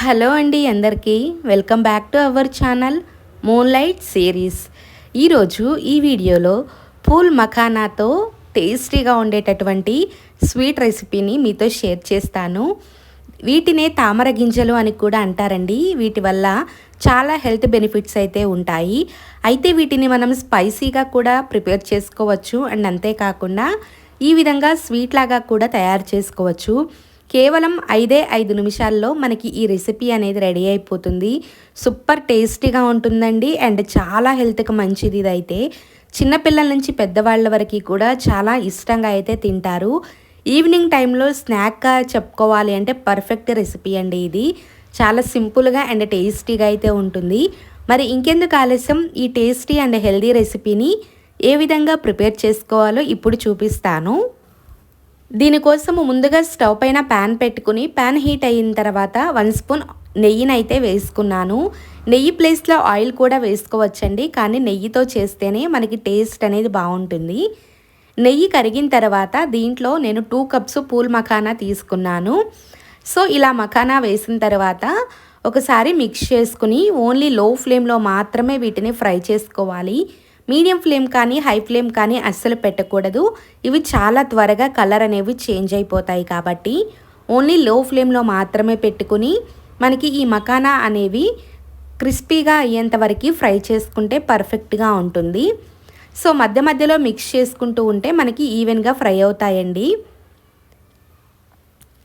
Hello అండి అందరికీ welcome back to our channel moonlight series. ఈరోజు ఈ వీడియోలో పూల్ మఖానాతో టేస్టీగా ఉండేటటువంటి స్వీట్ రెసిపీని మీతో షేర్ చేస్తాను. వీటినే తామర గింజలు అని కూడా అంటారండి. వీటి వల్ల చాలా హెల్త్ బెనిఫిట్స్ అయితే ఉంటాయి. అయితే వీటిని మనం స్పైసీగా కూడా ప్రిపేర్ చేసుకోవచ్చు అండ్ అంతేకాకుండా ఈ విధంగా స్వీట్ లాగా కూడా తయారు చేసుకోవచ్చు. కేవలం 5 నిమిషాల్లో మనకి ఈ రెసిపీ అనేది రెడీ అయిపోతుంది. సూపర్ టేస్టీగా ఉంటుందండి అండ్ చాలా హెల్త్కి మంచిది. ఇదైతే చిన్నపిల్లల నుంచి పెద్దవాళ్ళ వరకు కూడా చాలా ఇష్టంగా అయితే తింటారు. ఈవినింగ్ టైంలో స్నాక్గా చెప్పుకోవాలి అంటే పర్ఫెక్ట్ రెసిపీ అండి. ఇది చాలా సింపుల్గా అండ్ టేస్టీగా అయితే ఉంటుంది. మరి ఇంకెందుకు ఆలస్యం, ఈ టేస్టీ అండ్ హెల్దీ రెసిపీని ఏ విధంగా ప్రిపేర్ చేసుకోవాలో ఇప్పుడు చూపిస్తాను. దీనికోసము ముందుగా స్టవ్ పైన ప్యాన్ పెట్టుకుని ప్యాన్ హీట్ అయిన తర్వాత 1 స్పూన్ నెయ్యిని అయితే వేసుకున్నాను. నెయ్యి ప్లేస్లో ఆయిల్ కూడా వేసుకోవచ్చండి, కానీ నెయ్యితో చేస్తేనే మనకి టేస్ట్ అనేది బాగుంటుంది. నెయ్యి కరిగిన తర్వాత దీంట్లో నేను 2 కప్స్ పూల్ మఖానా తీసుకున్నాను. సో ఇలా మఖానా వేసిన తర్వాత ఒకసారి మిక్స్ చేసుకుని ఓన్లీ లో ఫ్లేమ్లో మాత్రమే వీటిని ఫ్రై చేసుకోవాలి. మీడియం ఫ్లేమ్ కానీ హై ఫ్లేమ్ కానీ అస్సలు పెట్టకూడదు. ఇవి చాలా త్వరగా కలర్ అనేవి చేంజ్ అయిపోతాయి కాబట్టి ఓన్లీ లో ఫ్లేమ్లో మాత్రమే పెట్టుకుని మనకి ఈ మఖానా అనేవి క్రిస్పీగా అయ్యేంత వరకు ఫ్రై చేసుకుంటే పర్ఫెక్ట్గా ఉంటుంది. సో మధ్య మధ్యలో మిక్స్ చేసుకుంటూ ఉంటే మనకి ఈవెన్గా ఫ్రై అవుతాయండి.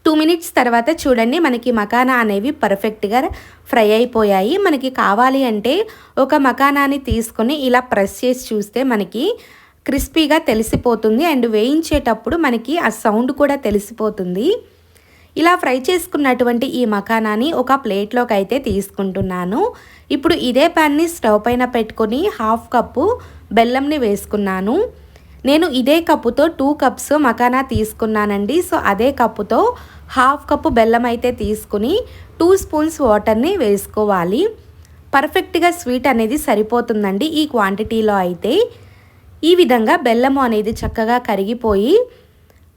2 మినిట్స్ తర్వాత చూడండి మనకి మఖానా అనేవి పర్ఫెక్ట్గా ఫ్రై అయిపోయాయి. మనకి కావాలి అంటే ఒక మఖానాని తీసుకొని ఇలా ప్రెస్ చేసి చూస్తే మనకి క్రిస్పీగా తెలిసిపోతుంది అండ్ వేయించేటప్పుడు మనకి ఆ సౌండ్ కూడా తెలిసిపోతుంది. ఇలా ఫ్రై చేసుకున్నటువంటి ఈ మఖానాని ఒక ప్లేట్లోకి అయితే తీసుకుంటున్నాను. ఇప్పుడు ఇదే ప్యాన్ని స్టవ్ పైన పెట్టుకొని 1/2 కప్పు బెల్లంని వేసుకున్నాను. నేను ఇదే కప్పుతో 2 కప్స్ మఖానా తీసుకున్నానండి. సో అదే కప్పుతో 1/2 కప్పు బెల్లం అయితే తీసుకుని 2 స్పూన్స్ వాటర్ని వేసుకోవాలి. పర్ఫెక్ట్గా స్వీట్ అనేది సరిపోతుందండి ఈ క్వాంటిటీలో అయితే. ఈ విధంగా బెల్లము అనేది చక్కగా కరిగిపోయి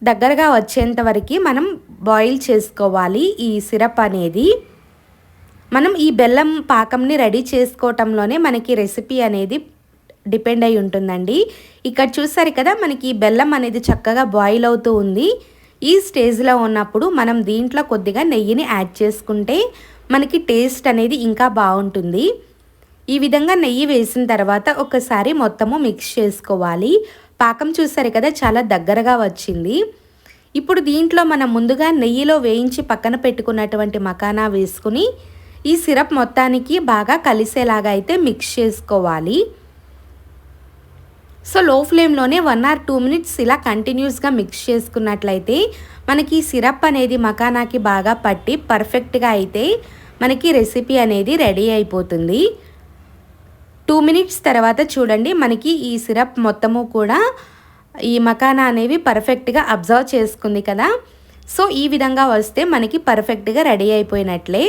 దగ్గరగా వచ్చేంత వరకు మనం బాయిల్ చేసుకోవాలి. ఈ సిరప్ అనేది మనం ఈ బెల్లం పాకంని రెడీ చేసుకోవటంలోనే మనకి రెసిపీ అనేది డిపెండ్ అయి ఉంటుందండి. ఇక్కడ చూసారు కదా మనకి బెల్లం అనేది చక్కగా బాయిల్ అవుతూ ఉంది. ఈ స్టేజ్లో ఉన్నప్పుడు మనం దీంట్లో కొద్దిగా నెయ్యిని యాడ్ చేసుకుంటే మనకి టేస్ట్ అనేది ఇంకా బాగుంటుంది. ఈ విధంగా నెయ్యి వేసిన తర్వాత ఒకసారి మొత్తము మిక్స్ చేసుకోవాలి. పాకం చూసారు కదా చాలా దగ్గరగా వచ్చింది. ఇప్పుడు దీంట్లో మనం ముందుగా నెయ్యిలో వేయించి పక్కన పెట్టుకున్నటువంటి మఖానా వేసుకుని ఈ సిరప్ మొత్తానికి బాగా కలిసేలాగా అయితే మిక్స్ చేసుకోవాలి. సో లో ఫ్లేమ్లోనే 1 or 2 మినిట్స్ ఇలా కంటిన్యూస్గా మిక్స్ చేసుకున్నట్లయితే మనకి సిరప్ అనేది మఖానాకి బాగా పట్టి పర్ఫెక్ట్గా అయితే మనకి రెసిపీ అనేది రెడీ అయిపోతుంది. 2 మినిట్స్ తర్వాత చూడండి మనకి ఈ సిరప్ మొత్తము కూడా ఈ మఖానా అనేవి పర్ఫెక్ట్గా అబ్జర్వ్ చేసుకుంది కదా. సో ఈ విధంగా వస్తే మనకి పర్ఫెక్ట్గా రెడీ అయిపోయినట్లే.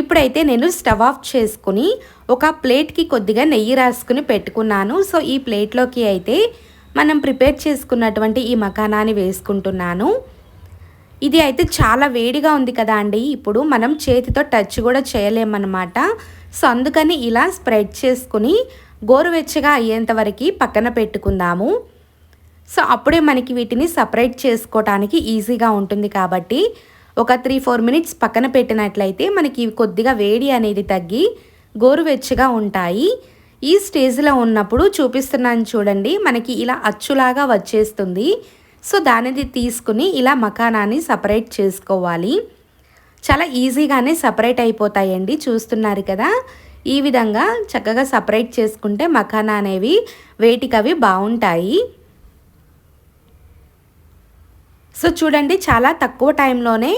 ఇప్పుడైతే నేను స్టవ్ ఆఫ్ చేసుకుని ఒక ప్లేట్కి కొద్దిగా నెయ్యి రాసుకుని పెట్టుకున్నాను. సో ఈ ప్లేట్లోకి అయితే మనం ప్రిపేర్ చేసుకున్నటువంటి ఈ మఖానాని వేసుకుంటున్నాను. ఇది అయితే చాలా వేడిగా ఉంది కదా అండి. ఇప్పుడు మనం చేతితో టచ్ కూడా చేయలేమన్నమాట. సో అందుకని ఇలా స్ప్రెడ్ చేసుకుని గోరువెచ్చగా అయ్యేంత వరకు పక్కన పెట్టుకుందాము. సో అప్పుడే మనకి వీటిని సపరేట్ చేసుకోవడానికి ఈజీగా ఉంటుంది కాబట్టి ఒక 3-4 మినిట్స్ పక్కన పెట్టినట్లయితే మనకి కొద్దిగా వేడి అనేది తగ్గి గోరువెచ్చగా ఉంటాయి. ఈ స్టేజ్లో ఉన్నప్పుడు చూపిస్తున్నాను చూడండి మనకి ఇలా అచ్చులాగా వచ్చేస్తుంది. సో దానిని తీసుకుని ఇలా మఖానాన్ని సపరేట్ చేసుకోవాలి. చాలా ఈజీగానే సపరేట్ అయిపోతాయండి. చూస్తున్నారు కదా ఈ విధంగా చక్కగా సపరేట్ చేసుకుంటే మఖానా అనేవి వేటికవి బాగుంటాయి. సో చూడండి చాలా తక్కువ టైంలోనే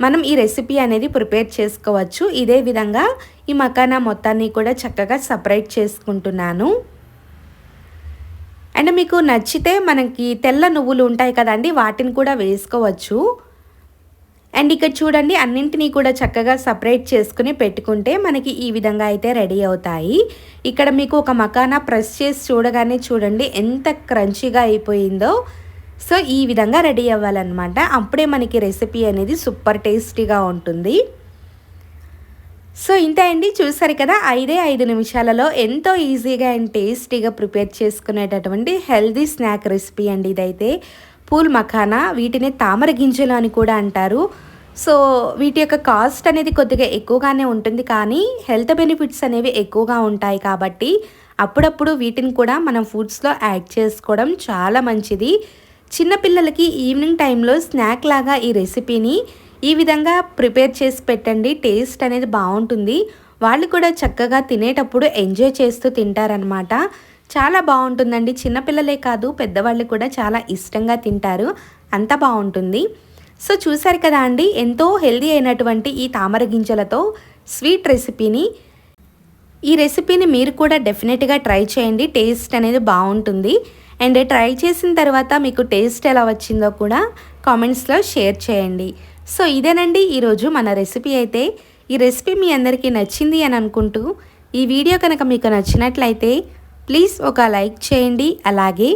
మనం ఈ రెసిపీ అనేది ప్రిపేర్ చేసుకోవచ్చు. ఇదే విధంగా ఈ మఖానా మొత్తాన్ని కూడా చక్కగా సపరేట్ చేసుకుంటున్నాను. అండ్ మీకు నచ్చితే మనకి తెల్ల నువ్వులు ఉంటాయి కదండి, వాటిని కూడా వేసుకోవచ్చు. అండ్ ఇక్కడ చూడండి అన్నింటినీ కూడా చక్కగా సపరేట్ చేసుకుని పెట్టుకుంటే మనకి ఈ విధంగా అయితే రెడీ అవుతాయి. ఇక్కడ మీకు ఒక మఖానా ప్రెస్ చేసి చూడగానే చూడండి ఎంత క్రంచీగా అయిపోయిందో. సో ఈ విధంగా రెడీ అవ్వాలన్నమాట. అప్పుడే మనకి రెసిపీ అనేది సూపర్ టేస్టీగా ఉంటుంది. సో ఇంతే అండి, చూసారు కదా 5 నిమిషాలలో ఎంతో ఈజీగా అండ్ టేస్టీగా ప్రిపేర్ చేసుకునేటటువంటి హెల్దీ స్నాక్ రెసిపీ అండి ఇదైతే. పూల్ మఖానా, వీటిని తామర గింజలు అని కూడా అంటారు. సో వీటి యొక్క కాస్ట్ అనేది కొద్దిగా ఎక్కువగానే ఉంటుంది, కానీ హెల్త్ బెనిఫిట్స్ అనేవి ఎక్కువగా ఉంటాయి కాబట్టి అప్పుడప్పుడు వీటిని కూడా మనం ఫుడ్స్లో యాడ్ చేసుకోవడం చాలా మంచిది. చిన్నపిల్లలకి ఈవినింగ్ టైంలో స్నాక్ లాగా ఈ రెసిపీని ఈ విధంగా ప్రిపేర్ చేసి పెట్టండి. టేస్ట్ అనేది బాగుంటుంది. వాళ్ళు కూడా చక్కగా తినేటప్పుడు ఎంజాయ్ చేస్తూ తింటారనమాట. చాలా బాగుంటుందండి. చిన్నపిల్లలే కాదు, పెద్దవాళ్ళు కూడా చాలా ఇష్టంగా తింటారు. అంత బాగుంటుంది. సో చూసారు కదా అండి, ఎంతో హెల్దీ అయినటువంటి ఈ తామర గింజలతో స్వీట్ రెసిపీని, ఈ రెసిపీని మీరు కూడా డెఫినెట్గా ట్రై చేయండి. టేస్ట్ అనేది బాగుంటుంది. అండ్ ట్రై చేసిన తర్వాత మీకు టేస్ట్ ఎలా వచ్చిందో కూడా కామెంట్స్లో షేర్ చేయండి. సో ఇదేనండి ఈరోజు మన రెసిపీ అయితే. ఈ రెసిపీ మీ అందరికీ నచ్చింది అని అనుకుంటూ, ఈ వీడియో కనుక మీకు నచ్చినట్లయితే ప్లీజ్ ఒక లైక్ చేయండి. అలాగే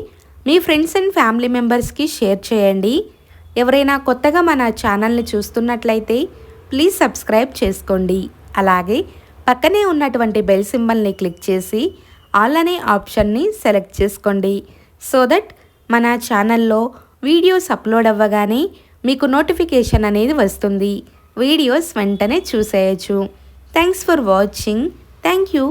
మీ ఫ్రెండ్స్ అండ్ ఫ్యామిలీ మెంబర్స్కి షేర్ చేయండి. ఎవరైనా కొత్తగా మన ఛానల్ని చూస్తున్నట్లయితే ప్లీజ్ సబ్స్క్రైబ్ చేసుకోండి. అలాగే పక్కనే ఉన్నటువంటి బెల్ సింబల్ని క్లిక్ చేసి ఆల్ అనే ఆప్షన్ని సెలెక్ట్ చేసుకోండి. సో దట్ మన ఛానల్లో వీడియోస్ అప్లోడ్ అవ్వగానే మీకు నోటిఫికేషన్ అనేది వస్తుంది. వీడియోస్ వెంటనే చూసేయచ్చు. Thanks for watching. Thank you.